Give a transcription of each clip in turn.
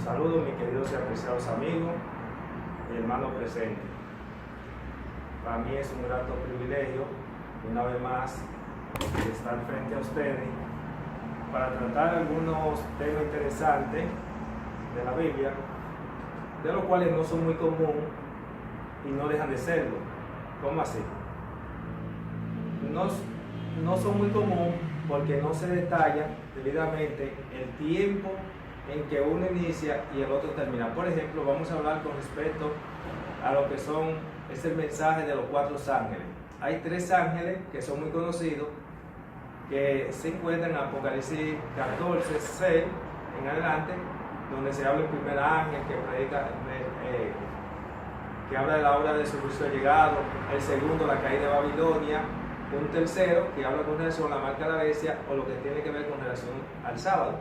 Saludos mis queridos y apreciados amigos y hermanos presentes. Para mí es un grato privilegio, una vez más, estar frente a ustedes para tratar algunos temas interesantes de la Biblia, de los cuales no son muy comunes y no dejan de serlo. ¿Cómo así? No son muy comunes porque no se detalla debidamente el tiempo en que uno inicia y el otro termina. Por ejemplo, vamos a hablar con respecto a lo que es el mensaje de los 4 ángeles. Hay 3 ángeles que son muy conocidos, que se encuentran en Apocalipsis 14, 6 en adelante, donde se habla el primer ángel que predica, que habla de la hora de su juicio llegado, el segundo, la caída de Babilonia, un tercero que habla con relación a la marca de la bestia o lo que tiene que ver con relación al sábado.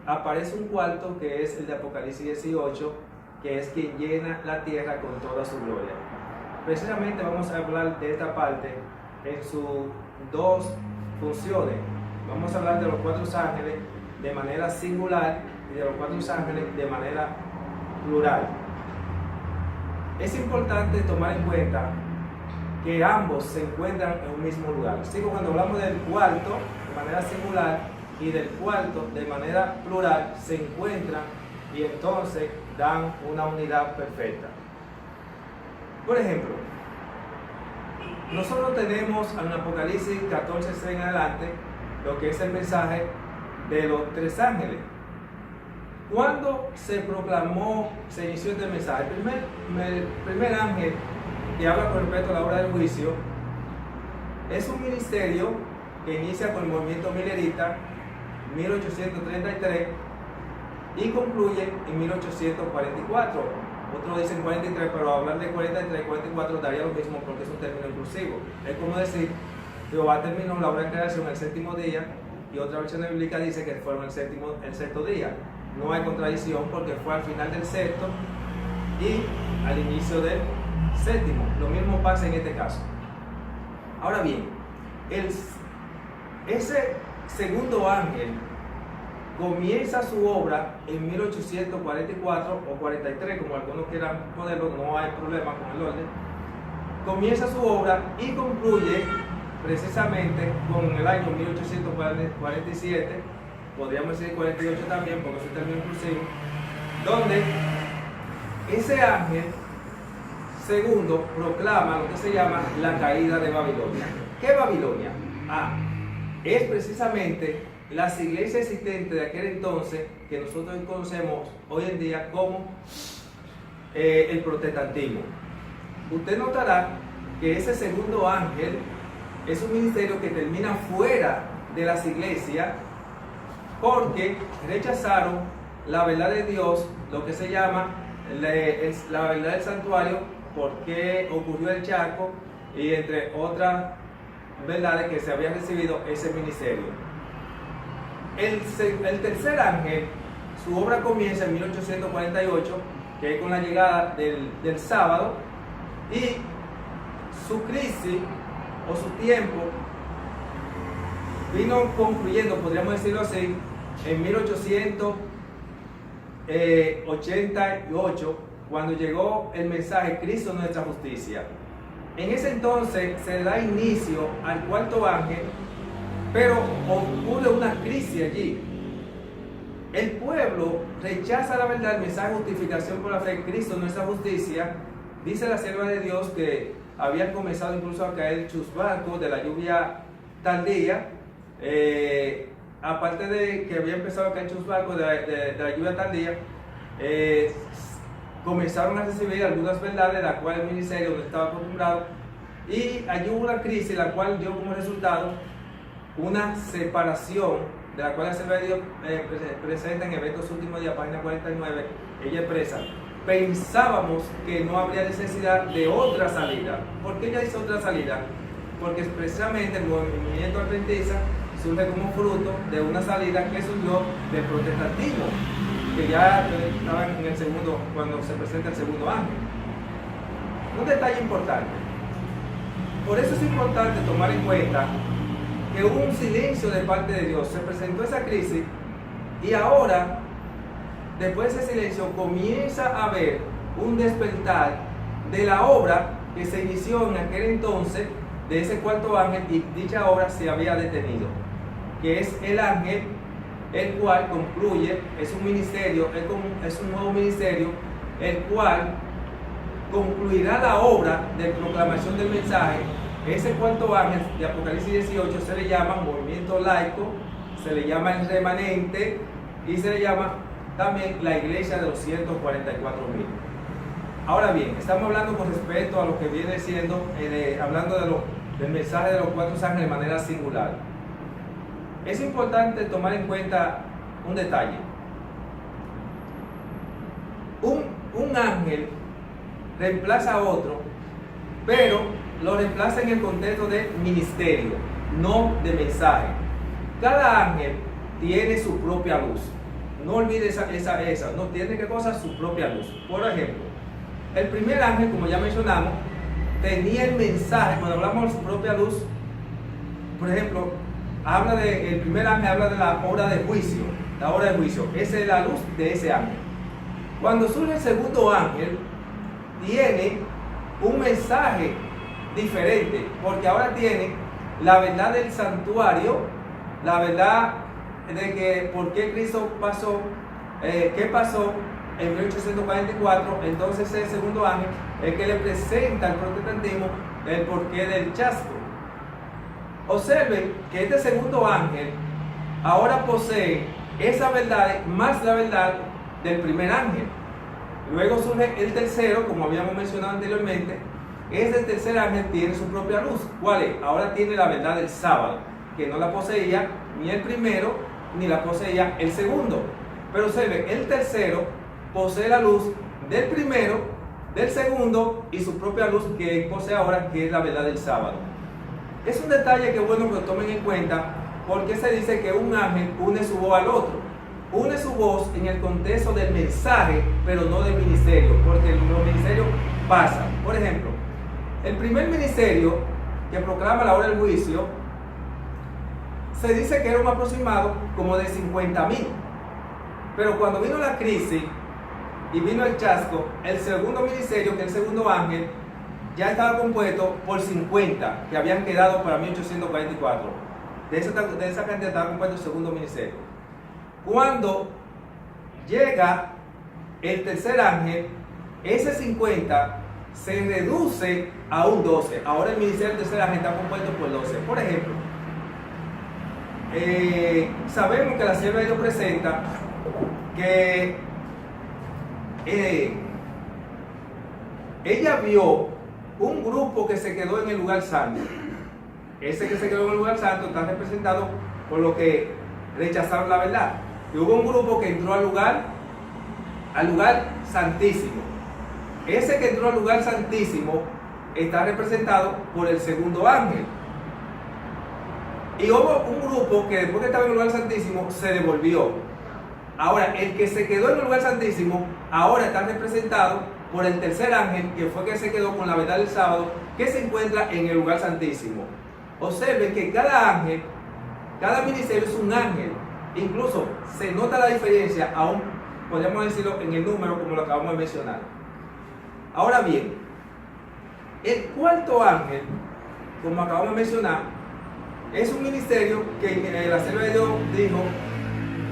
Aparece un cuarto que es el de Apocalipsis 18, que es quien llena la tierra con toda su gloria. Precisamente vamos a hablar de esta parte en sus 2 funciones. Vamos a hablar de los 4 ángeles de manera singular y de los 4 ángeles de manera plural. Es importante tomar en cuenta que ambos se encuentran en un mismo lugar. Así que cuando hablamos del cuarto de manera singular y del cuarto de manera plural, se encuentran y entonces dan una unidad perfecta. Por ejemplo, nosotros tenemos en Apocalipsis 14, 6 en adelante lo que es el mensaje de los 3 ángeles. Cuando se inició este mensaje, el primer ángel que habla con respecto a la hora del juicio es un ministerio que inicia con el movimiento milerita 1833 y concluye en 1844. Otros dicen 43, pero hablar de 43 y 44 daría lo mismo porque es un término inclusivo. Es como decir, Jehová terminó la obra de creación el 7º día, y otra versión bíblica dice que fueron el sexto día. No hay contradicción porque fue al final del sexto y al inicio del 7º. Lo mismo pasa en este caso. Ahora bien, ese segundo ángel comienza su obra en 1844 o 43, como algunos quieran ponerlo, no hay problema con el orden. Comienza su obra y concluye precisamente con el año 1847, podríamos decir 48 también, porque es un término inclusivo, donde ese ángel segundo proclama lo que se llama la caída de Babilonia. ¿Qué Babilonia? Es precisamente las iglesias existentes de aquel entonces que nosotros conocemos hoy en día como el protestantismo. Usted notará que ese segundo ángel es un ministerio que termina fuera de las iglesias porque rechazaron la verdad de Dios, lo que se llama la verdad del santuario, porque ocurrió el charco y entre otras verdades que se había recibido ese ministerio. El tercer ángel, su obra comienza en 1848, que es con la llegada del sábado, y su crisis o su tiempo vino concluyendo, podríamos decirlo así, en 1888, cuando llegó el mensaje Cristo nuestra justicia. En ese entonces se da inicio al 4º ángel, pero ocurre una crisis allí. El pueblo rechaza la verdad, el mensaje de justificación por la fe, Cristo nuestra justicia. Dice la sierva de Dios que habían comenzado incluso a caer chubascos de la lluvia tardía. Aparte de que había empezado a caer chubascos de la lluvia tardía, comenzaron a recibir algunas verdades de las cuales el ministerio no estaba acostumbrado, y allí hubo una crisis, la cual dio como resultado una separación, de la cual la Sierva de Dios presenta en Eventos Últimos Días, página 49. Ella expresa: pensábamos que no habría necesidad de otra salida. ¿Por qué ella dice otra salida? Porque precisamente el movimiento adventista surge como fruto de una salida que surgió del protestantismo, que ya estaba en el segundo, cuando se presenta el segundo ángel. Un detalle importante. Por eso es importante tomar en cuenta que hubo un silencio de parte de Dios. Se presentó esa crisis y ahora después de ese silencio, comienza a haber un despertar de la obra que se inició en aquel entonces de ese cuarto ángel, y dicha obra se había detenido, que es el ángel, el cual concluye, es un ministerio, es un nuevo ministerio, el cual concluirá la obra de proclamación del mensaje. Ese cuarto ángel de Apocalipsis 18 se le llama movimiento laico, se le llama el remanente y se le llama también la iglesia de los 144,000. Ahora bien, estamos hablando con respecto a lo que viene siendo, hablando del mensaje de los cuatro ángeles de manera singular. Es importante tomar en cuenta un detalle. Un ángel reemplaza a otro, pero lo reemplaza en el contexto de ministerio, no de mensaje. Cada ángel tiene su propia luz. No olvides esa, no tiene que cosa su propia luz. Por ejemplo, el primer ángel, como ya mencionamos, tenía el mensaje. Cuando hablamos de su propia luz, por ejemplo, el primer ángel habla de la hora de juicio. La hora de juicio, esa es la luz de ese ángel. Cuando surge el segundo ángel, tiene un mensaje diferente, porque ahora tiene la verdad del santuario, la verdad de que por qué Cristo pasó, qué pasó en 1844. Entonces el segundo ángel es que le presenta al protestantismo el porqué del chasco. Observen que este segundo ángel ahora posee esa verdad más la verdad del primer ángel. Luego surge el tercero, como habíamos mencionado anteriormente. Ese tercer ángel tiene su propia luz. ¿Cuál es? Ahora tiene la verdad del sábado, que no la poseía ni el primero ni la poseía el segundo. Pero observe, el tercero posee la luz del primero, del segundo y su propia luz que posee ahora, que es la verdad del sábado. Es un detalle que es bueno que lo tomen en cuenta, porque se dice que un ángel une su voz al otro. Une su voz en el contexto del mensaje, pero no del ministerio, porque los ministerios pasan. Por ejemplo, el primer ministerio que proclama la hora del juicio, se dice que era un aproximado como de 50,000. Pero cuando vino la crisis y vino el chasco, el segundo ministerio, que es el segundo ángel, ya estaba compuesto por 50 que habían quedado para 1844. De esa cantidad estaba compuesto el segundo ministerio. Cuando llega el tercer ángel, ese 50 se reduce a un 12. Ahora el ministerio del tercer ángel está compuesto por 12. Por ejemplo, sabemos que la sierva de Dios presenta que ella vio un grupo que se quedó en el lugar santo. Ese que se quedó en el lugar santo está representado por lo que rechazaron la verdad. Y hubo un grupo que entró al lugar santísimo. Ese que entró al lugar santísimo está representado por el segundo ángel. Y hubo un grupo que después que estaba en el lugar santísimo se devolvió. Ahora, el que se quedó en el lugar santísimo ahora está representado por el tercer ángel, que fue que se quedó con la verdad del sábado, que se encuentra en el lugar santísimo. Observen que cada ángel, cada ministerio es un ángel. Incluso se nota la diferencia, aún podríamos decirlo en el número, como lo acabamos de mencionar. Ahora bien, el cuarto ángel, como acabamos de mencionar, es un ministerio que la sierva de Dios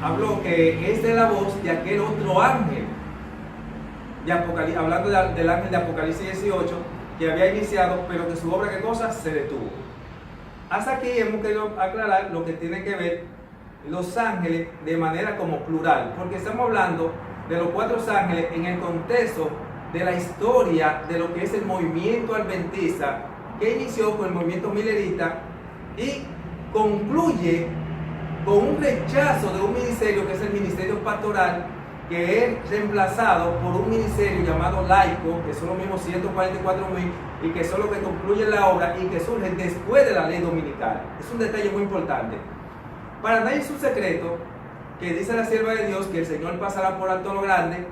habló que es de la voz de aquel otro ángel, hablando del ángel de Apocalipsis 18, que había iniciado, pero que su obra, ¿qué cosa? Se detuvo. Hasta aquí hemos querido aclarar lo que tiene que ver los ángeles de manera como plural, porque estamos hablando de los cuatro ángeles en el contexto de la historia de lo que es el movimiento adventista, que inició con el movimiento milerita y concluye con un rechazo de un ministerio que es el ministerio pastoral, que es reemplazado por un ministerio llamado laico, que son los mismos 144,000 y que son los que concluyen la obra y que surgen después de la ley dominical. Es un detalle muy importante. Para nadie es un secreto que dice la sierva de Dios que el Señor pasará por alto lo grande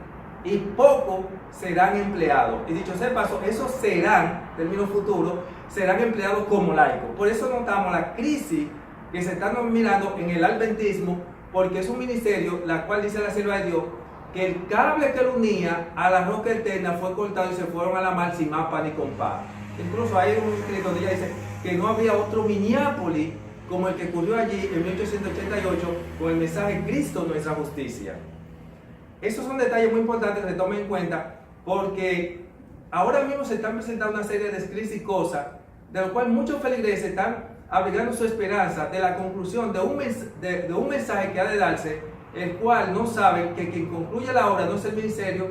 y pocos serán empleados. Y dicho sea de paso, esos serán, término futuro, serán empleados como laicos. Por eso notamos la crisis que se está mirando en el adventismo, porque es un ministerio, la cual dice la sierva de Dios, que el cable que lo unía a la roca eterna fue cortado y se fueron a la mar sin mapa ni compás. Incluso hay un escrito donde ella dice que no había otro Minneapolis como el que ocurrió allí en 1888 con el mensaje Cristo nuestra justicia. Esos son detalles muy importantes que se tomen en cuenta, porque ahora mismo se están presentando una serie de escritos y cosas de lo cual muchos feligreses están abrigando su esperanza de la conclusión de un mensaje que ha de darse, el cual no saben que quien concluye la obra no es el ministerio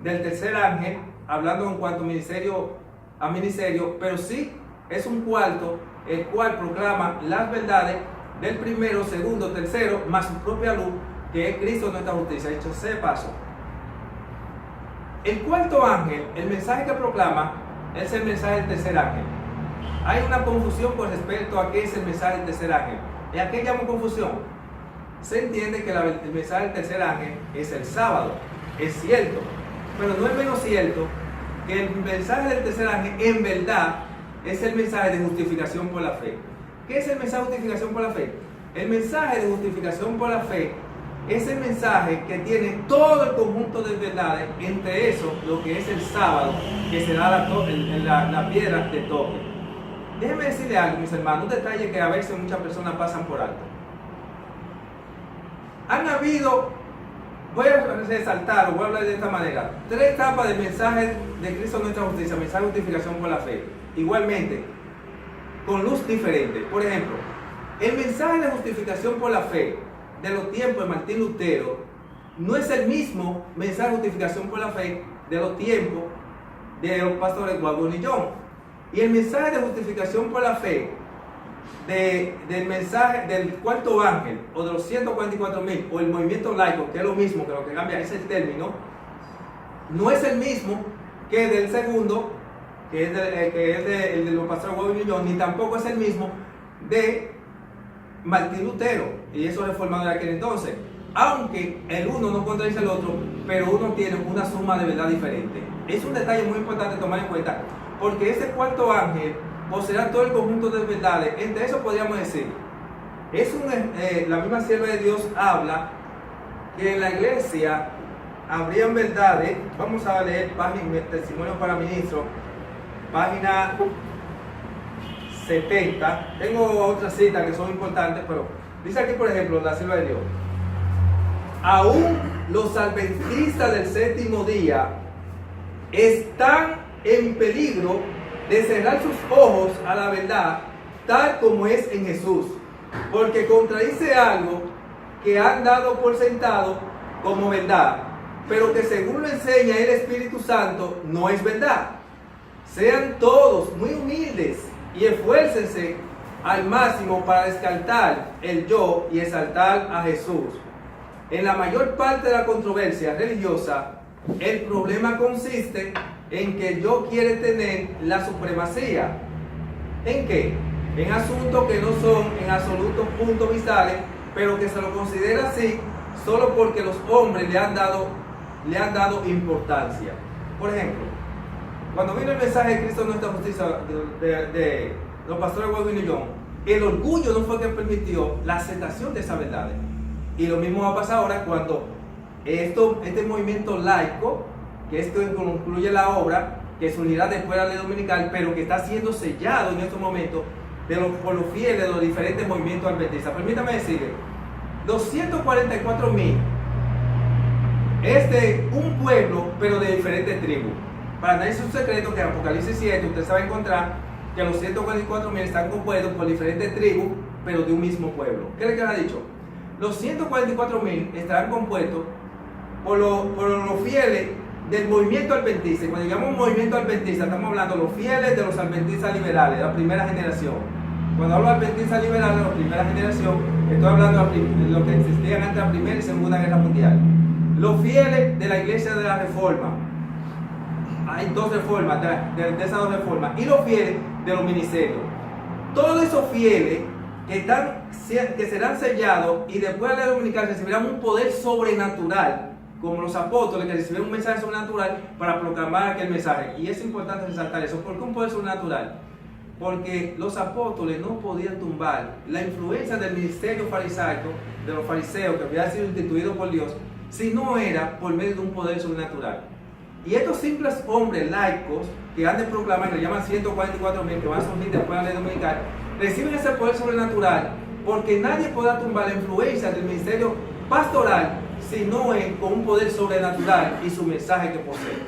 del tercer ángel, hablando en cuanto ministerio a ministerio, pero sí es un cuarto, el cual proclama las verdades del primero, segundo, tercero, más su propia luz, que es Cristo nuestra justicia. Dicho sea de paso, el cuarto ángel, el mensaje que proclama, es el mensaje del tercer ángel. Hay una confusión con respecto a qué es el mensaje del tercer ángel. ¿Y a qué llamo confusión? Se entiende que el mensaje del tercer ángel es el sábado, es cierto, pero no es menos cierto que el mensaje del tercer ángel en verdad es el mensaje de justificación por la fe. ¿Qué es el mensaje de justificación por la fe? El mensaje de justificación por la fe es el mensaje que tiene todo el conjunto de verdades, entre eso lo que es el sábado, que será la piedra de toque. Déjenme decirle algo, mis hermanos, un detalle que a veces muchas personas pasan por alto. Han habido, voy a resaltar, o voy a hablar de esta manera, 3 etapas del mensaje de Cristo nuestra justicia, mensaje de justificación por la fe. Igualmente, con luz diferente. Por ejemplo, el mensaje de justificación por la fe de los tiempos de Martín Lutero no es el mismo mensaje de justificación por la fe de los tiempos de los pastores Warren y John. Y el mensaje de justificación por la fe del mensaje del cuarto ángel o de los 144.000 o el movimiento laico, que es lo mismo, que lo que cambia es el término, no es el mismo que del segundo, que es el de los pastores Warren y John, ni tampoco es el mismo de Martín Lutero y esos reformadores de aquel entonces, aunque el uno no contradice el otro, pero uno tiene una suma de verdad diferente. Es un detalle muy importante tomar en cuenta, porque ese cuarto ángel poseerá todo el conjunto de verdades. Entre eso podríamos decir, la misma sierva de Dios habla que en la iglesia habrían verdades. Vamos a leer Testimonio para Ministros, página 70. Tengo otras citas que son importantes, pero dice aquí, por ejemplo, la sierva de Dios: aún los adventistas del séptimo día están en peligro de cerrar sus ojos a la verdad tal como es en Jesús, porque contradice algo que han dado por sentado como verdad, pero que según lo enseña el Espíritu Santo no es verdad. Sean todos muy humildes y esfuércense al máximo para descartar el yo y exaltar a Jesús. En la mayor parte de la controversia religiosa, el problema consiste en que el yo quiere tener la supremacía. ¿En qué? En asuntos que no son en absoluto puntos vitales, pero que se lo considera así solo porque los hombres le han dado importancia. Por ejemplo, cuando vino el mensaje de Cristo nuestra justicia de los pastores Warren y John, el orgullo no fue que permitió la aceptación de esas verdades. Y lo mismo va a pasar ahora cuando este movimiento laico, que es que concluye la obra, que surgirá después de la ley dominical, pero que está siendo sellado en estos momentos por los fieles de los diferentes movimientos adventistas. Permítame decirle, los 144.000 es de un pueblo, pero de diferentes tribus. Para nadie es un secreto que en Apocalipsis 7 usted se va a encontrar que los 144.000 están compuestos por diferentes tribus, pero de un mismo pueblo. ¿Qué le ha dicho? Los 144.000 estarán compuestos por los fieles del movimiento adventista. Y cuando llamamos movimiento adventista, estamos hablando de los fieles de los adventistas liberales, de la primera generación. Cuando hablo de adventistas liberales de la primera generación, estoy hablando de lo que existían antes de la Primera y Segunda Guerra Mundial. Los fieles de la Iglesia de la Reforma. Hay 2 reformas, de esas 2 reformas. Y los fieles de los ministerios. Todos esos fieles que serán sellados y después de la ley dominical recibirán un poder sobrenatural, como los apóstoles que recibieron un mensaje sobrenatural para proclamar aquel mensaje. Y es importante resaltar eso. ¿Por qué un poder sobrenatural? Porque los apóstoles no podían tumbar la influencia del ministerio farisaico, de los fariseos, que había sido instituido por Dios, si no era por medio de un poder sobrenatural. Y estos simples hombres laicos que han de proclamar, que le llaman 144,000, que van a surgir después de la ley dominical, reciben ese poder sobrenatural porque nadie podrá tumbar la influencia del ministerio pastoral si no es con un poder sobrenatural y su mensaje que posee.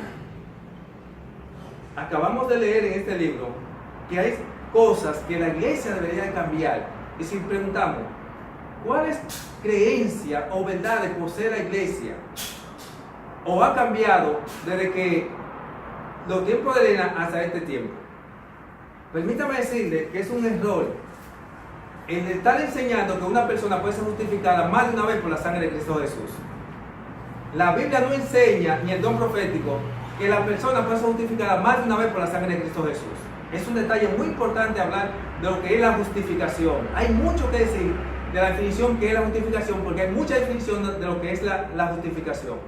Acabamos de leer en este libro que hay cosas que la iglesia debería de cambiar. Y si preguntamos, ¿cuáles creencias o verdades posee la iglesia o ha cambiado desde que los tiempos de Elena hasta este tiempo? Permítame decirle que es un error el estar enseñando que una persona puede ser justificada más de una vez por la sangre de Cristo Jesús. La Biblia no enseña, ni el don profético, que la persona puede ser justificada más de una vez por la sangre de Cristo Jesús. Es un detalle muy importante hablar de lo que es la justificación. Hay mucho que decir de la definición que es la justificación, porque hay mucha definición de lo que es la justificación.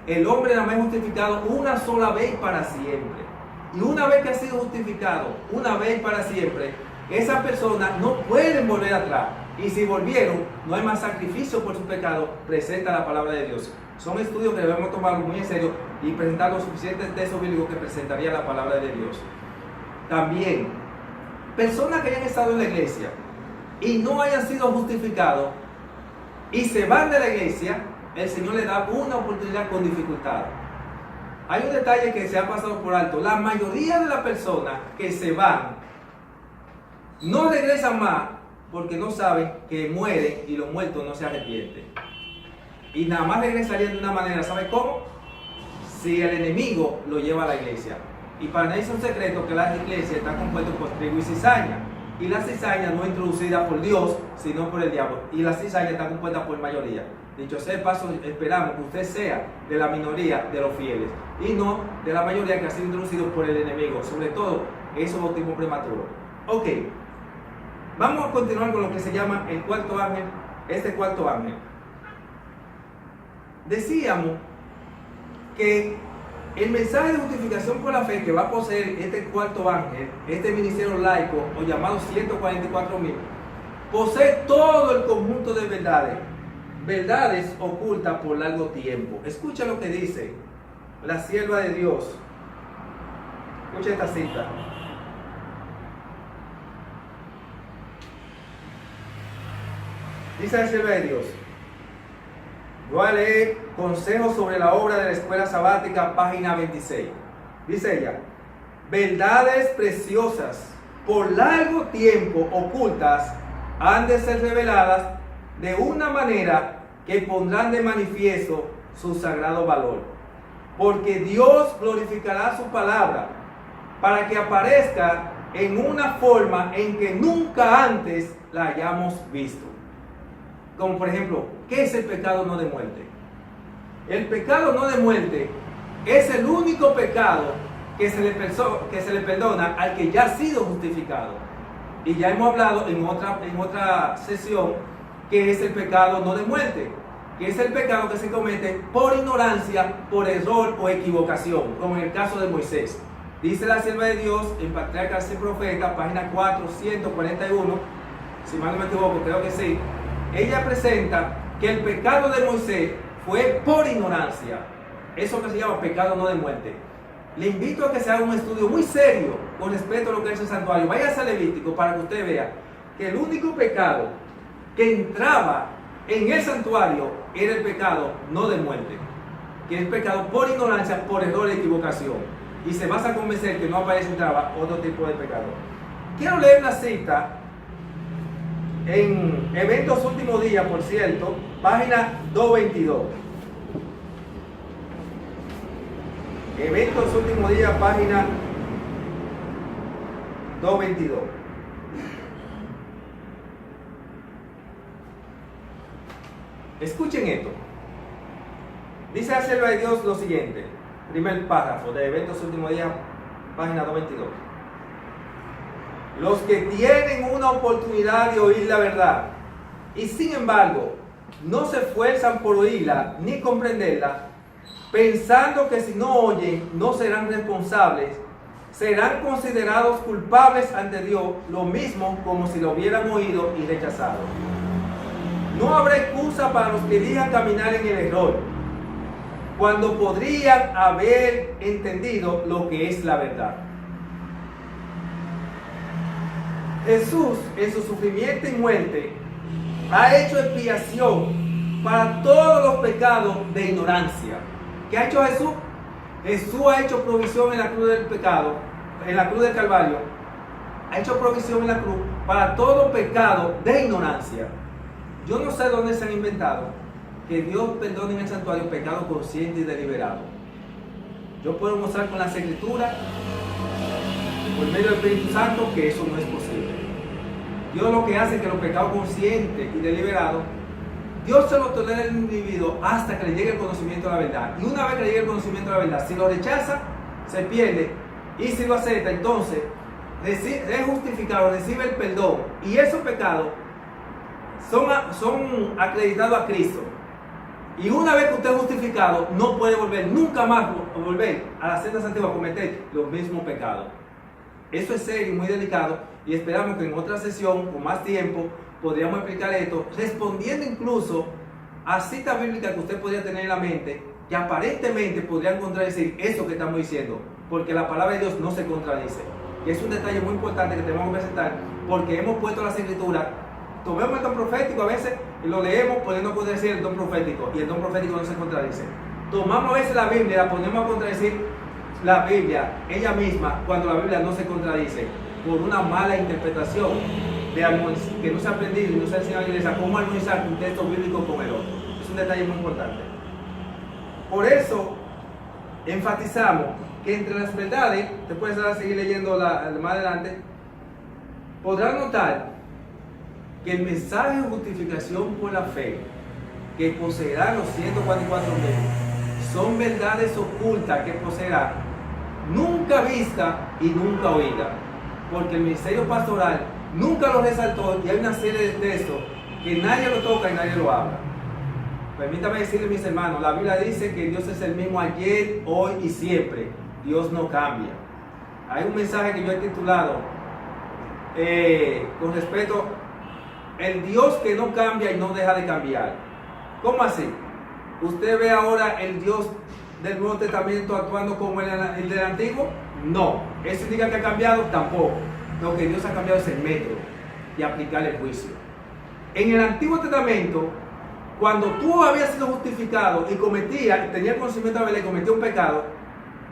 El hombre nada más es justificado una sola vez y para siempre. Y una vez que ha sido justificado, una vez y para siempre, esa persona no puede volver atrás. Y si volvieron, no hay más sacrificio por su pecado, presenta la palabra de Dios. Son estudios que debemos tomarlos muy en serio y presentar los suficientes textos bíblicos que presentaría la palabra de Dios. También, personas que hayan estado en la iglesia y no hayan sido justificados y se van de la iglesia, el Señor le da una oportunidad con dificultad. Hay un detalle que se ha pasado por alto. La mayoría de las personas que se van no regresan más porque no saben que mueren y los muertos no se arrepienten. Y nada más regresarían de una manera, ¿sabe cómo? Si el enemigo lo lleva a la iglesia. Y para nadie es un secreto que la iglesia está compuesta por trigo y cizaña. Y la cizaña no es introducida por Dios, sino por el diablo. Y la cizaña está compuesta por mayoría. Dicho sea de paso, esperamos que usted sea de la minoría de los fieles y no de la mayoría que ha sido introducido por el enemigo, sobre todo esos bautismos prematuros. Ok, vamos a continuar con lo que se llama el cuarto ángel, este cuarto ángel. Decíamos que el mensaje de justificación por la fe que va a poseer este cuarto ángel, este ministerio laico o llamado 144,000, posee todo el conjunto de verdades ocultas por largo tiempo. Escucha lo que dice la sierva de Dios. Escucha esta cita. Dice la sierva de Dios. Voy a leer Consejos sobre la obra de la escuela sabática, página 26. Dice ella: verdades preciosas por largo tiempo ocultas han de ser reveladas de una manera que pondrán de manifiesto su sagrado valor. Porque Dios glorificará su palabra para que aparezca en una forma en que nunca antes la hayamos visto. Como por ejemplo, ¿qué es el pecado no de muerte? El pecado no de muerte es el único pecado que se le perdona al que ya ha sido justificado. Y ya hemos hablado en otra sesión que es el pecado no de muerte, que es el pecado que se comete por ignorancia, por error o equivocación, como en el caso de Moisés. Dice la sierva de Dios en Patriarcas y Profetas, página 441, si mal no me equivoco, creo que sí. Ella presenta que el pecado de Moisés fue por ignorancia. Eso que se llama pecado no de muerte. Le invito a que se haga un estudio muy serio con respecto a lo que es el santuario. Váyase a Levítico para que usted vea que el único pecado que entraba en el santuario era el pecado no de muerte, que es el pecado por ignorancia, por error y equivocación. Y se vas a convencer que no aparece otro tipo de pecado. Quiero leer una cita en Eventos Últimos Días, por cierto, página 222. Eventos Últimos Días, página 222. Escuchen esto. Dice la sierva de Dios lo siguiente, primer párrafo de Eventos Últimos Días, página 222. Los que tienen una oportunidad de oír la verdad y sin embargo no se esfuerzan por oírla ni comprenderla, pensando que si no oyen no serán responsables, serán considerados culpables ante Dios, lo mismo como si lo hubieran oído y rechazado. No habrá excusa para los que elijan caminar en el error, cuando podrían haber entendido lo que es la verdad. Jesús, en su sufrimiento y muerte, ha hecho expiación para todos los pecados de ignorancia. ¿Qué ha hecho Jesús? Jesús ha hecho provisión en la cruz del pecado, en la cruz del Calvario. Ha hecho provisión en la cruz para todo pecado de ignorancia. Yo no sé dónde se han inventado que Dios perdone en el santuario pecado consciente y deliberado. Yo puedo mostrar con las Escrituras, por medio del Espíritu Santo, que eso no es posible. Dios lo que hace es que los pecados conscientes y deliberados, Dios se lo tolera al individuo hasta que le llegue el conocimiento de la verdad. Y una vez que le llegue el conocimiento de la verdad, si lo rechaza, se pierde. Y si lo acepta, entonces es justificado, recibe el perdón. Y esos pecados son acreditados a Cristo. Y una vez que usted es justificado, no puede volver, nunca más volver a las sendas antiguas a cometer los mismos pecados. Eso es serio y muy delicado, y esperamos que en otra sesión, con más tiempo, podríamos explicar esto, respondiendo incluso a citas bíblicas que usted podría tener en la mente, que aparentemente podrían contradecir eso que estamos diciendo, porque la palabra de Dios no se contradice. Y es un detalle muy importante que tenemos que presentar, porque hemos puesto las Escrituras, tomemos el don profético a veces y lo leemos poniendo a contradecir el don profético, y el don profético no se contradice. Tomamos a veces la Biblia y la ponemos a contradecir la Biblia, ella misma, cuando la Biblia no se contradice, por una mala interpretación que no se ha aprendido y no se ha enseñado a la iglesia cómo armonizar un texto bíblico con el otro. Es un detalle muy importante. Por eso enfatizamos que entre las verdades, después de seguir leyendo más adelante, podrán notar que el mensaje de justificación por la fe que poseerán los 144,000 son verdades ocultas que poseerán, nunca vista y nunca oída, porque el ministerio pastoral nunca lo resaltó, y hay una serie de textos que nadie lo toca y nadie lo habla. Permítame decirles, mis hermanos, la Biblia dice que Dios es el mismo ayer, hoy y siempre. Dios no cambia. Hay un mensaje que yo he titulado con respecto, el Dios que no cambia y no deja de cambiar. ¿Cómo así? ¿Usted ve ahora el Dios del Nuevo Testamento actuando como el del Antiguo? No. ¿Eso indica que ha cambiado? Tampoco. Lo que Dios ha cambiado es el método de aplicar el juicio. En el Antiguo Testamento, cuando tú habías sido justificado y tenías conocimiento de la ley y cometías un pecado,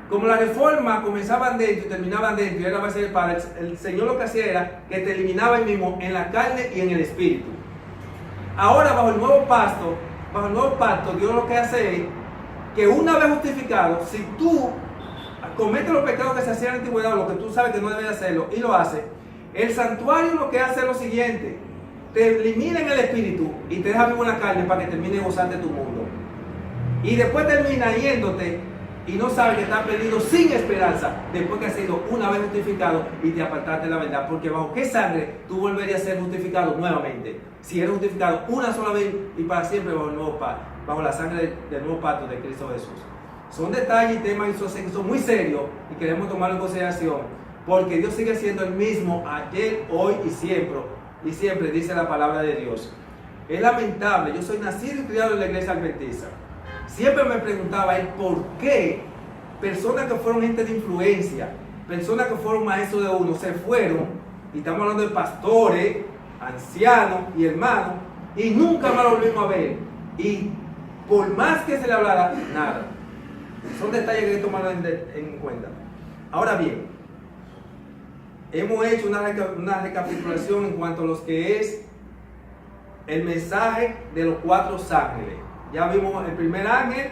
como la reforma comenzaban dentro y terminaban dentro y era la base del Padre, el Señor lo que hacía era que te eliminaba el mismo en la carne y en el espíritu. Ahora, bajo el nuevo pacto, Dios lo que hace es que una vez justificado, si tú cometes los pecados que se hacían en la antigüedad, lo que tú sabes que no debes hacerlo, y lo haces, el santuario lo que hace es lo siguiente: te elimina en el espíritu y te deja vivo en la carne para que termine gozando de tu mundo. Y después termina yéndote y no sabes que estás perdido sin esperanza después que has sido una vez justificado y te apartaste de la verdad. Porque bajo qué sangre tú volverías a ser justificado nuevamente, si eres justificado una sola vez y para siempre bajo el nuevo pacto, bajo la sangre del nuevo pacto de Cristo Jesús. Son detalles y temas que son muy serios y queremos tomarlo en consideración, porque Dios sigue siendo el mismo ayer, hoy y siempre, dice la palabra de Dios. Es lamentable, yo soy nacido y criado en la iglesia adventista. Siempre me preguntaba el por qué personas que fueron gente de influencia, personas que fueron maestros de uno, se fueron, y estamos hablando de pastores, ancianos y hermanos, y nunca más lo volvimos a ver. Y por más que se le hablara, nada. Son detalles que hay que tomar en cuenta. Ahora bien, hemos hecho una recapitulación en cuanto a lo que es el mensaje de los 4 ángeles. Ya vimos el primer ángel,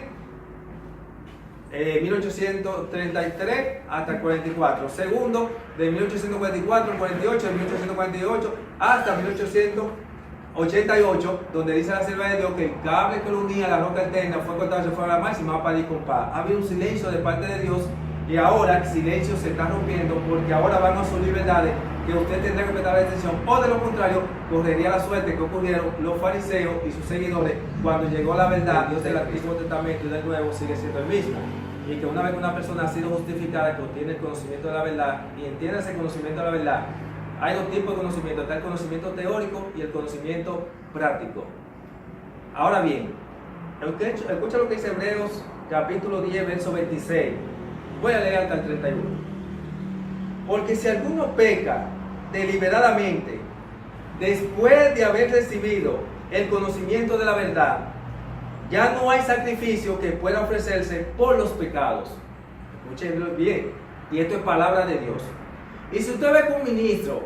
1833 hasta el 44. Segundo, de 1844 al 48, de 1848 hasta 1888, donde dice la sierva de Dios que el cable que lo unía a la roca eterna fue cortado, se fue a la mar y va para ir con paz. Ha habido un silencio de parte de Dios, y ahora el silencio se está rompiendo, porque ahora van a surgir verdades que usted tendrá que prestar atención, o de lo contrario correría la suerte que ocurrieron los fariseos y sus seguidores cuando llegó la verdad. Dios del Antiguo Testamento y del Nuevo sigue siendo el mismo, y que una vez que una persona ha sido justificada, que obtiene el conocimiento de la verdad y entiende ese conocimiento de la verdad, hay 2 tipos de conocimiento: está el conocimiento teórico y el conocimiento práctico. Ahora bien, escucha lo que dice Hebreos capítulo 10, verso 26. Voy a leer hasta el 31. Porque si alguno peca deliberadamente, después de haber recibido el conocimiento de la verdad, ya no hay sacrificio que pueda ofrecerse por los pecados. Escúchenlo bien, y esto es palabra de Dios. Y si usted ve que un ministro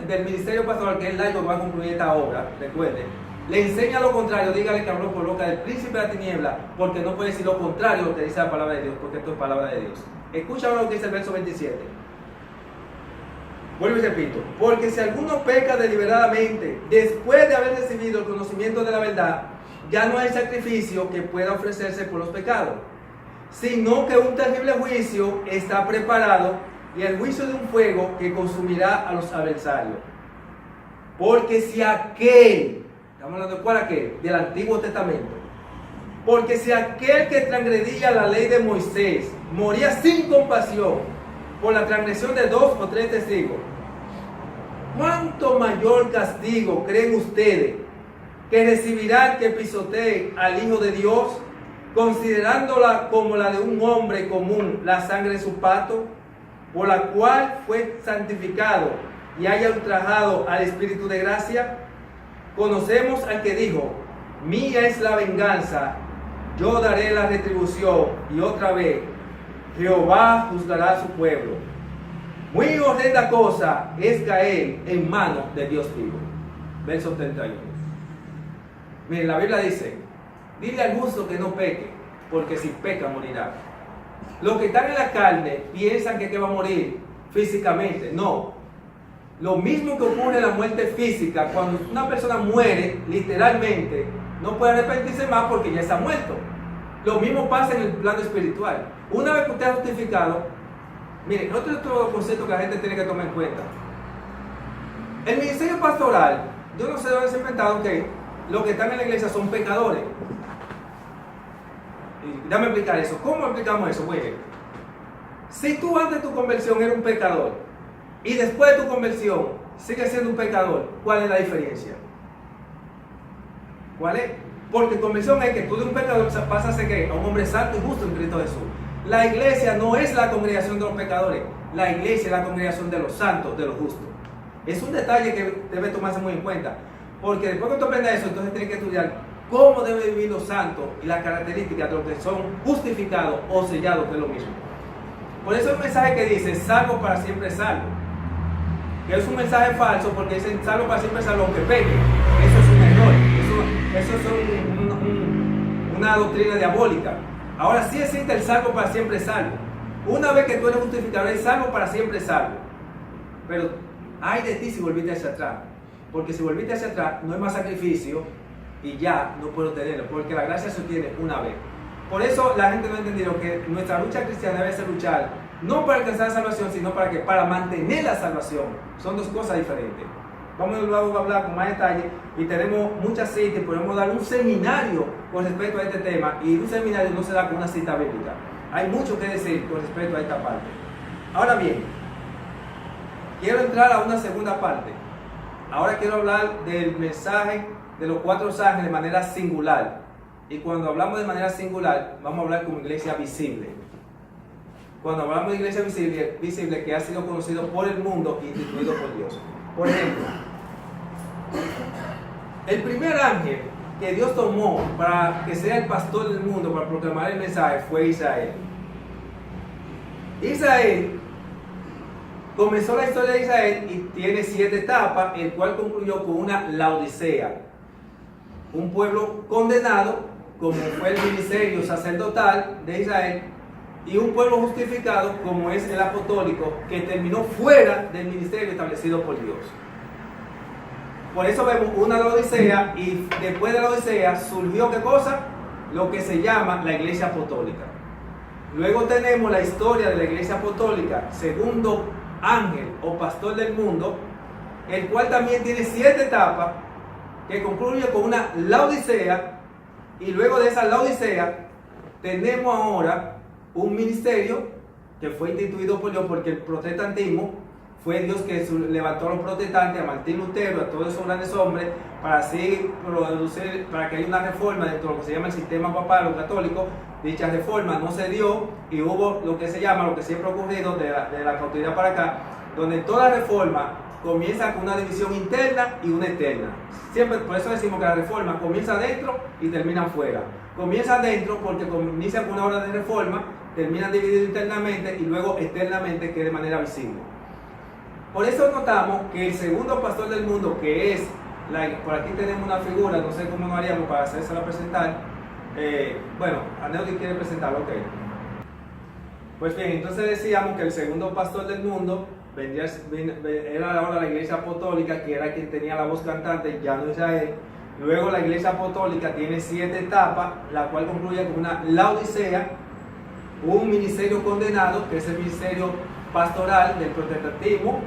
del ministerio pastoral, que es laico, que va a concluir esta obra, recuerde, le enseña lo contrario, dígale que habló por boca del príncipe de la tiniebla, porque no puede decir lo contrario a lo que dice la palabra de Dios, porque esto es palabra de Dios. Escucha ahora lo que dice el verso 27. Vuelvo y repito, porque si alguno peca deliberadamente, después de haber recibido el conocimiento de la verdad, ya no hay sacrificio que pueda ofrecerse por los pecados, sino que un terrible juicio está preparado, y el juicio de un fuego que consumirá a los adversarios. Porque si aquel, estamos hablando de cuál aquel, del Antiguo Testamento, porque si aquel que transgredía la ley de Moisés moría sin compasión por la transgresión de 2 o 3 testigos, ¿cuánto mayor castigo creen ustedes que recibirá el que pisotee al Hijo de Dios, considerándola como la de un hombre común, la sangre de su pacto, por la cual fue santificado y haya ultrajado al Espíritu de gracia? Conocemos al que dijo: mía es la venganza, yo daré la retribución. Y otra vez, Jehová juzgará a su pueblo. Muy horrenda cosa es caer en manos de Dios vivo. Verso 31. Miren, la Biblia dice: dile al justo que no peque, porque si peca morirá. Los que están en la carne piensan que va a morir físicamente. No. Lo mismo que ocurre en la muerte física, cuando una persona muere, literalmente, no puede arrepentirse más porque ya está muerto. Lo mismo pasa en el plano espiritual. Una vez que usted ha justificado, miren, otro concepto que la gente tiene que tomar en cuenta. El ministerio pastoral, yo no sé dónde se ha inventado que los que están en la iglesia son pecadores. Y déjame explicar eso. ¿Cómo explicamos eso? Bueno, si tú antes de tu conversión eres un pecador y después de tu conversión sigues siendo un pecador, ¿cuál es la diferencia? ¿Cuál es? Porque conversión es que tú de un pecador pasas a ser ¿qué? A un hombre santo y justo en Cristo Jesús. La iglesia no es la congregación de los pecadores, la iglesia es la congregación de los santos, de los justos. Es un detalle que debe tomarse muy en cuenta, porque después que tú aprendas eso, entonces tienes que estudiar cómo deben vivir los santos y las características de los que son justificados o sellados, que es lo mismo. Por eso el mensaje que dice salvo para siempre salvo, que es un mensaje falso, porque dicen salvo para siempre salvo aunque peque. Eso es un error, eso es una doctrina diabólica. Ahora sí existe el salvo para siempre salvo. Una vez que tú eres justificado, eres salvo para siempre salvo. Pero ay de ti si volviste hacia atrás, porque si volviste hacia atrás no hay más sacrificio y ya no puedo tenerlo, porque la gracia se obtiene una vez. Por eso la gente no ha entendido que nuestra lucha cristiana debe ser luchar no para alcanzar la salvación, sino para que para mantener la salvación. Son dos cosas diferentes. Vamos luego a hablar con más detalle y tenemos muchas citas. Podemos dar un seminario con respecto a este tema, y un seminario no se da con una cita bíblica. Hay mucho que decir con respecto a esta parte. Ahora bien, quiero entrar a una segunda parte. Ahora quiero hablar del mensaje de los 4 ángeles de manera singular. Y cuando hablamos de manera singular, vamos a hablar como iglesia visible. Cuando hablamos de iglesia visible que ha sido conocido por el mundo y instituido por Dios. Por ejemplo, el primer ángel que Dios tomó para que sea el pastor del mundo, para proclamar el mensaje, fue Israel. Israel comenzó la historia de Israel y tiene 7 etapas, el cual concluyó con una Laodicea. Un pueblo condenado, como fue el ministerio sacerdotal de Israel, y un pueblo justificado, como es el apostólico, que terminó fuera del ministerio establecido por Dios. Por eso vemos una Laodicea, y después de la Laodicea surgió ¿qué cosa? Lo que se llama la iglesia apostólica. Luego tenemos la historia de la iglesia apostólica, segundo ángel o pastor del mundo, el cual también tiene 7 etapas, que concluye con una Laodicea, y luego de esa Laodicea tenemos ahora un ministerio que fue instituido por Dios, porque el protestantismo fue Dios que levantó a los protestantes, a Martín Lutero, a todos esos grandes hombres, para así producir, para que haya una reforma dentro de lo que se llama el sistema papal o católico. Dicha reforma no se dio y hubo lo que se llama, lo que siempre ha ocurrido de la cautividad para acá, donde toda reforma comienza con una división interna y una externa. Siempre, por eso decimos que la reforma comienza adentro y termina afuera. Comienza adentro porque inicia con una obra de reforma, termina dividido internamente y luego externamente, que es de manera visible. Por eso notamos que el segundo pastor del mundo, que es, por aquí tenemos una figura, no sé cómo nos haríamos para hacérsela presentar. Bueno, Aneudi quiere presentarlo, ok. Pues bien, entonces decíamos que el segundo pastor del mundo era ahora la iglesia apostólica, que era quien tenía la voz cantante, ya no Israel. Luego la iglesia apostólica tiene 7 etapas, la cual concluye con una Laodicea, un ministerio condenado, que es el ministerio pastoral del protestantismo,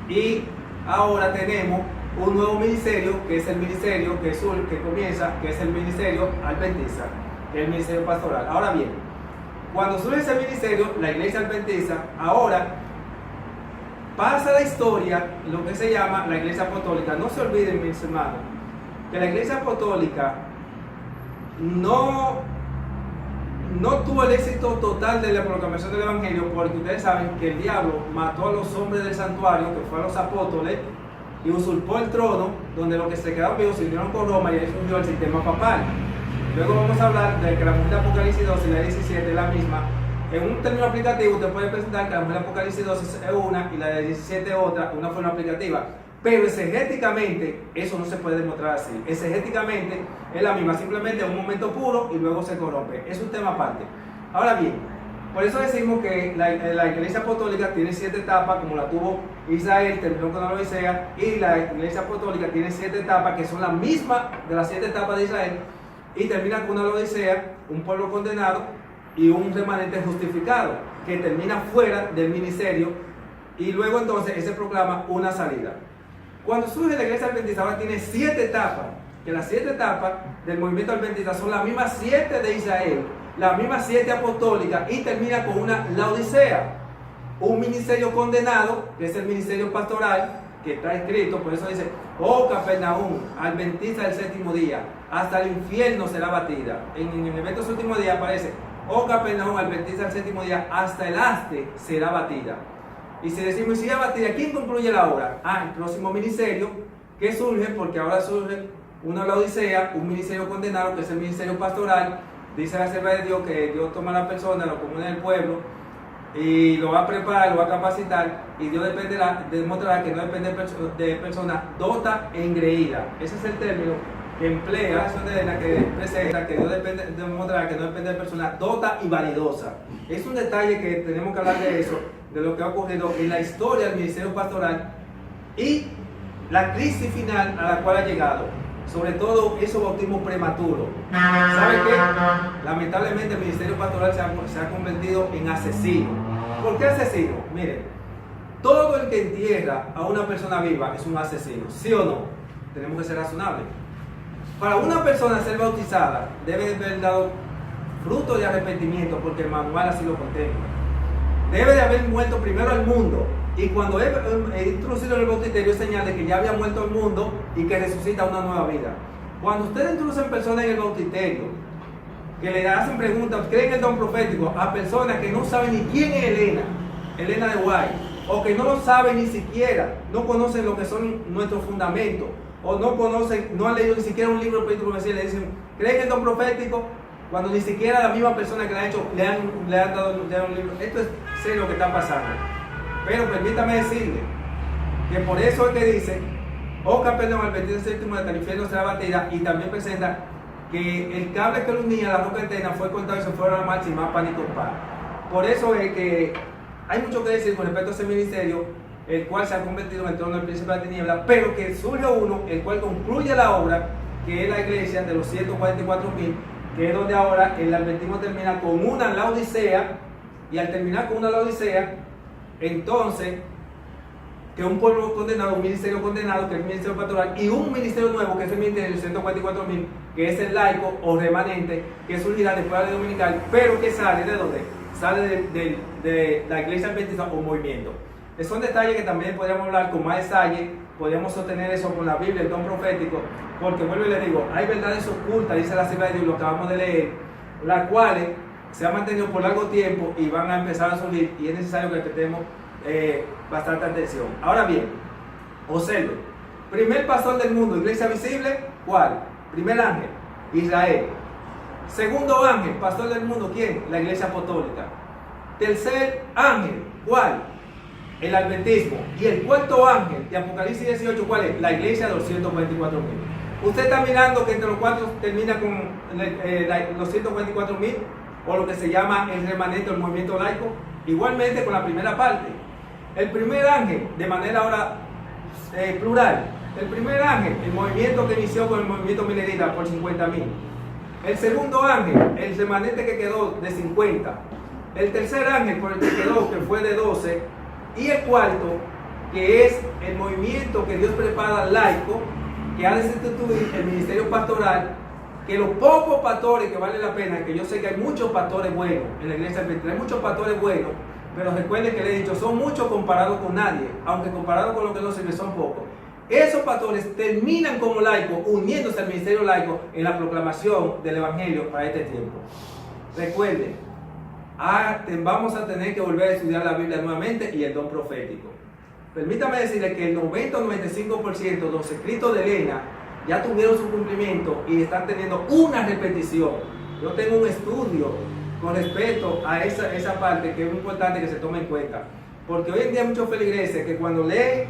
y ahora tenemos un nuevo ministerio, que es el ministerio que comienza, que es el ministerio adventista, que es el ministerio pastoral. Ahora bien, cuando surge ese ministerio, la iglesia adventista, ahora pasa la historia, lo que se llama la iglesia apostólica. No se olviden, mis hermanos, que la iglesia apostólica no tuvo el éxito total de la proclamación del evangelio, porque ustedes saben que el diablo mató a los hombres del santuario, que fueron los apóstoles, y usurpó el trono, donde los que se quedaron vivos se unieron con Roma y ahí fundió el sistema papal. Luego vamos a hablar de que la mujer de Apocalipsis 12 y la 17 es la misma. En un término aplicativo usted puede presentar que la mujer de Apocalipsis 12 es una y la de 17 otra, una forma aplicativa. Pero exegéticamente eso no se puede demostrar así. Exegéticamente es la misma, simplemente es un momento puro y luego se corrompe. Es un tema aparte. Ahora bien, por eso decimos que la iglesia apostólica tiene 7 etapas, como la tuvo Israel, terminó con la Laodicea, y la iglesia apostólica tiene 7 etapas que son la misma de las 7 etapas de Israel, y termina con una Laodicea, un pueblo condenado y un remanente justificado, que termina fuera del ministerio, y luego entonces se proclama una salida. Cuando surge la iglesia adventista, ahora tiene 7 etapas, que las 7 etapas del movimiento adventista son las mismas 7 de Israel, las mismas 7 apostólicas, y termina con una Laodicea, un ministerio condenado, que es el ministerio pastoral, que está escrito, por eso dice: oh Capernaum, adventista del séptimo día, hasta el infierno será batida. En el evento del último día aparece: oh Capernaum, adventista del séptimo día, hasta el haste será batida. Y si decimos, si ya batida, ¿quién concluye la obra? El próximo ministerio, que surge, porque ahora surge una Laodicea, un ministerio condenado, que es el ministerio pastoral. Dice la Sierva de Dios que Dios toma a la persona, lo pone en el pueblo, y lo va a preparar, lo va a capacitar, y Dios demostrará que no depende de personas dota e engreída. Ese es el término que emplea la acción de Elena, que presenta que Dios demostrará que no depende de personas dota y vanidosa. Es un detalle que tenemos que hablar de eso, de lo que ha ocurrido en la historia del ministerio pastoral y la crisis final a la cual ha llegado. Sobre todo esos bautismos prematuros. ¿Sabe qué? Lamentablemente el ministerio pastoral se ha convertido en asesino. ¿Por qué asesino? Miren, todo el que entierra a una persona viva es un asesino, ¿sí o no? Tenemos que ser razonables. Para una persona ser bautizada debe haber dado fruto de arrepentimiento, porque el manual así lo contempla. Debe de haber muerto primero al mundo. Y cuando es introducido en el bautisterio, es señal de que ya había muerto el mundo y que resucita una nueva vida. Cuando ustedes introducen personas en el bautisterio, que le hacen preguntas, creen el don profético a personas que no saben ni quién es Elena de White, o que no lo saben ni siquiera, no conocen lo que son nuestros fundamentos, o no conocen, no han leído ni siquiera un libro de profecía, le dicen, ¿creen el don profético? Cuando ni siquiera la misma persona que le ha hecho le han dado un libro. Esto es serio lo que está pasando. Pero permítame decirle que por eso es que dice: oh Capernaum, al 27 del infierno será batida, y también presenta que el cable que lo unía a la roca eterna fue cortado y se fueron a la marcha y más pan y pan. Por eso es que hay mucho que decir con respecto a ese ministerio, el cual se ha convertido en el trono del príncipe de la tiniebla, pero que surge uno, el cual concluye la obra, que es la iglesia de los 144.000, que es donde ahora el adventismo termina con una Laodicea, y al terminar con una Laodicea, entonces, que un pueblo condenado, un ministerio condenado, que es el ministerio pastoral, y un ministerio nuevo, que es el ministerio de 144.000, que es el laico o remanente, que surgirá después de la dominical, pero que sale ¿de dónde? Sale de la iglesia adventista o movimiento. Son detalles que también podríamos hablar con más detalle, podríamos sostener eso con la Biblia, el don profético, porque vuelvo y le digo, hay verdades ocultas, dice la Biblia de Dios, lo acabamos de leer, las cuales se han mantenido por largo tiempo y van a empezar a surgir, y es necesario que prestemos bastante atención. Ahora bien, observe, primer pastor del mundo, iglesia visible, ¿cuál? Primer ángel, Israel. Segundo ángel, pastor del mundo, ¿quién? La iglesia apostólica. Tercer ángel, ¿cuál? El adventismo. Y el cuarto ángel de Apocalipsis 18, ¿cuál es? La iglesia de los 144.000. Usted está mirando que entre los cuatro termina con los 144.000, o lo que se llama el remanente, el movimiento laico. Igualmente con la primera parte. El primer ángel, de manera ahora plural. El primer ángel, el movimiento que inició con el movimiento milerita por 50.000. El segundo ángel, el remanente que quedó de 50. El tercer ángel por el que quedó, que fue de 12. Y el cuarto, que es el movimiento que Dios prepara laico, que ha de sustituir el ministerio pastoral, que los pocos pastores que vale la pena, que yo sé que hay muchos pastores buenos en la iglesia adventista, hay muchos pastores buenos, pero recuerden que les he dicho, son muchos comparados con nadie, aunque comparados con lo que no sirve son pocos. Esos pastores terminan como laicos, uniéndose al ministerio laico en la proclamación del evangelio para este tiempo. Recuerden, vamos a tener que volver a estudiar la Biblia nuevamente y el don profético. Permítame decirles que el 90 o 95% de los escritos de Elena ya tuvieron su cumplimiento y están teniendo una repetición. Yo tengo un estudio con respecto a esa parte que es muy importante que se tome en cuenta. Porque hoy en día hay muchos feligreses que cuando leen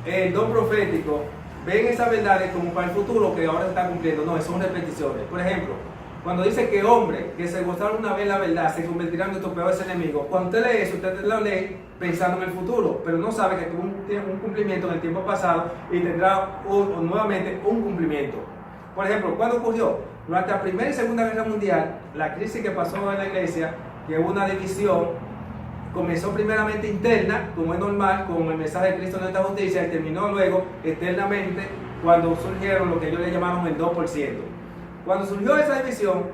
el don profético ven esas verdades como para el futuro que ahora se está cumpliendo. No, son repeticiones. Por ejemplo, cuando dice que hombres que se gozaron una vez la verdad se convertirán en nuestros peores enemigos, cuando usted lee eso, usted lo lee pensando en el futuro, pero no sabe que tuvo un cumplimiento en el tiempo pasado y tendrá nuevamente un cumplimiento. Por ejemplo, ¿cuándo ocurrió? Durante la Primera y Segunda Guerra Mundial, la crisis que pasó en la iglesia, que hubo una división, comenzó primeramente interna, como es normal, con el mensaje de Cristo en nuestra justicia, y terminó luego externamente cuando surgieron lo que ellos le llamaron el 2%. Cuando surgió esa división,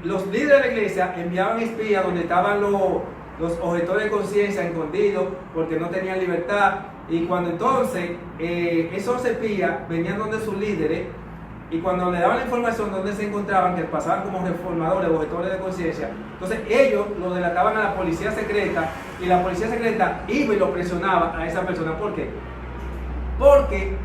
los líderes de la iglesia enviaban espías donde estaban los objetores de conciencia escondidos porque no tenían libertad. Y cuando entonces esos espías venían donde sus líderes y cuando le daban la información donde se encontraban, que pasaban como reformadores, objetores de conciencia, entonces ellos lo delataban a la policía secreta y la policía secreta iba y lo presionaba a esa persona. ¿Por qué? Porque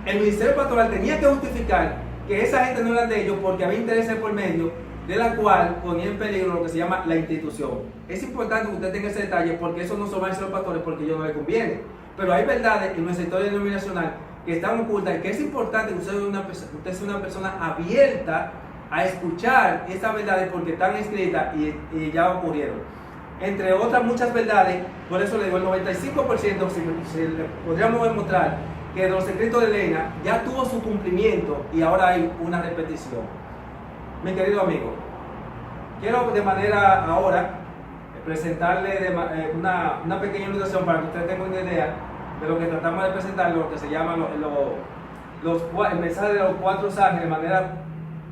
el ministerio pastoral tenía que justificar que esa gente no era de ellos porque había intereses por medio de la cual ponía en peligro lo que se llama la institución. Es importante que usted tenga ese detalle porque eso no se lo van a decir los pastores porque a ellos no les conviene. Pero hay verdades en nuestra historia denominacional que están ocultas y que es importante que usted sea una persona abierta a escuchar esas verdades porque están escritas y ya ocurrieron. Entre otras muchas verdades, por eso le digo, el 95% si le podríamos demostrar que de los escritos de Elena ya tuvo su cumplimiento y ahora hay una repetición. Mi querido amigo, quiero de manera ahora presentarle una pequeña ilustración para que usted tenga una idea de lo que tratamos de presentar, lo que se llama el mensaje de los cuatro ángeles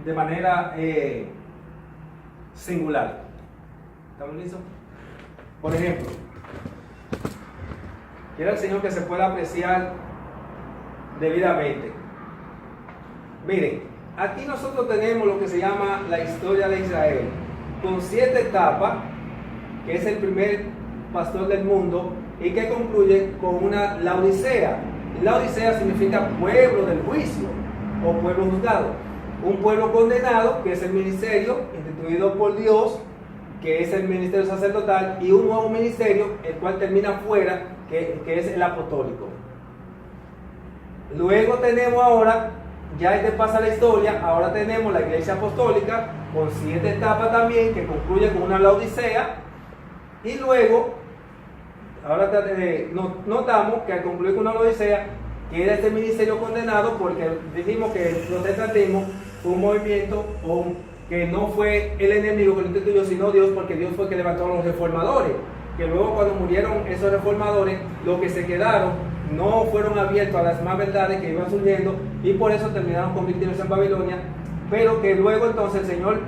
de manera singular. ¿Estamos listos? Por ejemplo, quiero el Señor que se pueda apreciar debidamente. Miren, aquí nosotros tenemos lo que se llama la historia de Israel, con 7 etapas, que es el primer pastor del mundo y que concluye con una Laodicea. Laodicea significa pueblo del juicio o pueblo juzgado. Un pueblo condenado, que es el ministerio instituido por Dios, que es el ministerio sacerdotal, y un nuevo ministerio, el cual termina fuera, que es el apostólico. Luego tenemos ahora, ya pasa la historia, ahora tenemos la iglesia apostólica con 7 etapas también, que concluye con una Laodicea, y luego, ahora notamos que al concluir con una Laodicea, queda este ministerio condenado, porque dijimos que el protestantismo fue un movimiento que no fue el enemigo que lo instituyó, sino Dios, porque Dios fue el que levantó a los reformadores, que luego cuando murieron esos reformadores, los que se quedaron no fueron abiertos a las más verdades que iban surgiendo y por eso terminaron convirtiéndose en Babilonia, pero que luego entonces el Señor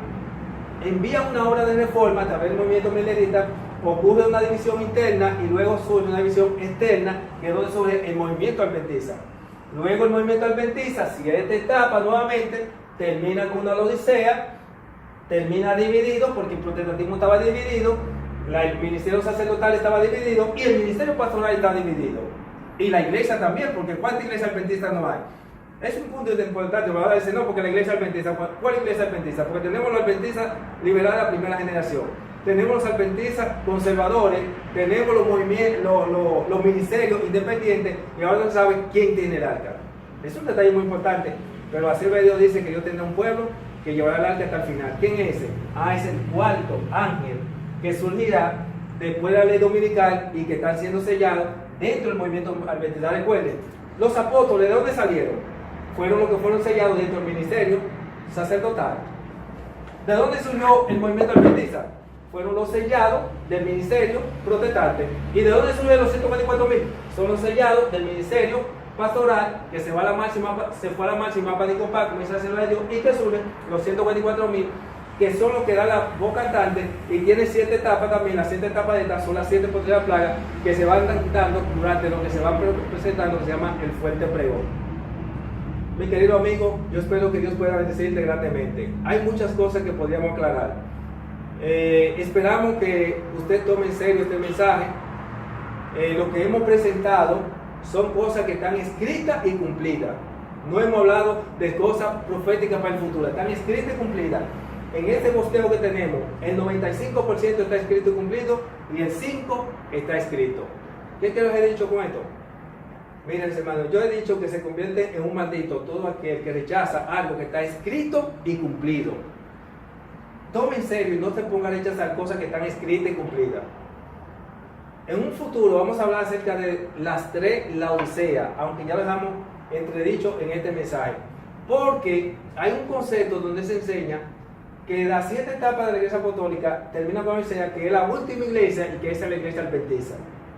envía una obra de reforma a través del movimiento milerita ocurre una división interna y luego surge una división externa, que es donde surge el movimiento adventista. Luego el movimiento adventista, 7 etapas nuevamente, termina con una odisea, termina dividido porque el protestantismo estaba dividido, el ministerio sacerdotal estaba dividido y el ministerio pastoral está dividido. Y la iglesia también, porque ¿cuántas iglesias adventistas no hay? Es un punto importante, me va a decir, no, porque la iglesia adventista, ¿cuál iglesia adventista? Porque tenemos los adventistas liberales de la primera generación, tenemos los adventistas conservadores, tenemos los movimientos, los ministerios independientes, y ahora no se sabe quién tiene el arca. Es un detalle muy importante, pero así Dios dice que Dios tendrá un pueblo que llevará el arca hasta el final. ¿Quién es ese? Es el cuarto ángel que surgirá después de la ley dominical y que están siendo sellados dentro del movimiento adventista. Recuerden, los apóstoles, ¿de dónde salieron? Fueron los que fueron sellados dentro del ministerio sacerdotal. ¿De dónde surgió el movimiento adventista? Fueron los sellados del ministerio protestante. ¿Y de dónde surgieron los 124,000? Son los sellados del ministerio pastoral, que se fue a la máxima Panicopá, comienza a hacer la de Dios, y que surgen los 124,000, que son los que dan la voz cantante, y tiene 7 etapas también. Las 7 etapas de estas son las 7 postrimeras plagas que se van dando durante lo que se van presentando, que se llama el fuerte pregón. Mi querido amigo, yo espero que Dios pueda bendecirte grandemente. Hay muchas cosas que podríamos aclarar. Esperamos que usted tome en serio este mensaje. Lo que hemos presentado son cosas que están escritas y cumplidas. No hemos hablado de cosas proféticas para el futuro, están escritas y cumplidas. En este posteo que tenemos, el 95% está escrito y cumplido y el 5% está escrito. ¿Qué les he dicho con esto? Miren, hermanos, yo he dicho que se convierte en un maldito todo aquel que rechaza algo que está escrito y cumplido. Tome en serio y no se ponga a rechazar cosas que están escritas y cumplidas. En un futuro vamos a hablar acerca de las 3 laodiceas, aunque ya lo dejamos entredicho en este mensaje. Porque hay un concepto donde se enseña que las 7 etapas de la iglesia apostólica terminan con la odisea, que es la última iglesia y que esa es la iglesia adventista.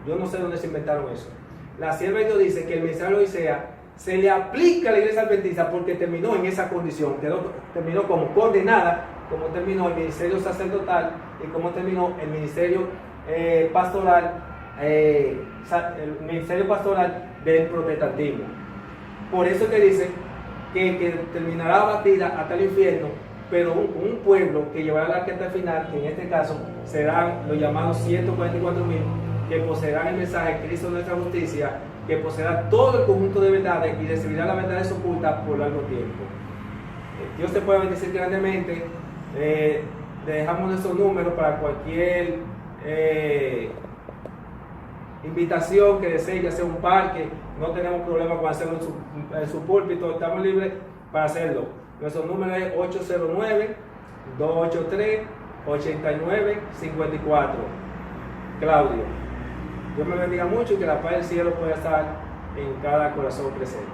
Yo no sé dónde se inventaron eso. La sierva de Dios dice que el mensaje de la odisea se le aplica a la iglesia adventista porque terminó en esa condición, terminó como condenada, como terminó el ministerio sacerdotal y como terminó el ministerio pastoral, el ministerio pastoral del protestantismo. Por eso que dice que terminará abatida hasta el infierno, pero un pueblo que llevará la arca hasta el final, que en este caso serán los llamados 144,000, que poseerán el mensaje de Cristo nuestra justicia, que poseerá todo el conjunto de verdades y recibirá las verdades ocultas por largo tiempo. Dios te puede bendecir grandemente. Dejamos nuestros números para cualquier invitación que desee, ya sea un parque. No tenemos problema con hacerlo en su púlpito, estamos libres para hacerlo. Nuestro número es 809-283-8954. Claudio. Dios me bendiga mucho y que la paz del cielo pueda estar en cada corazón presente.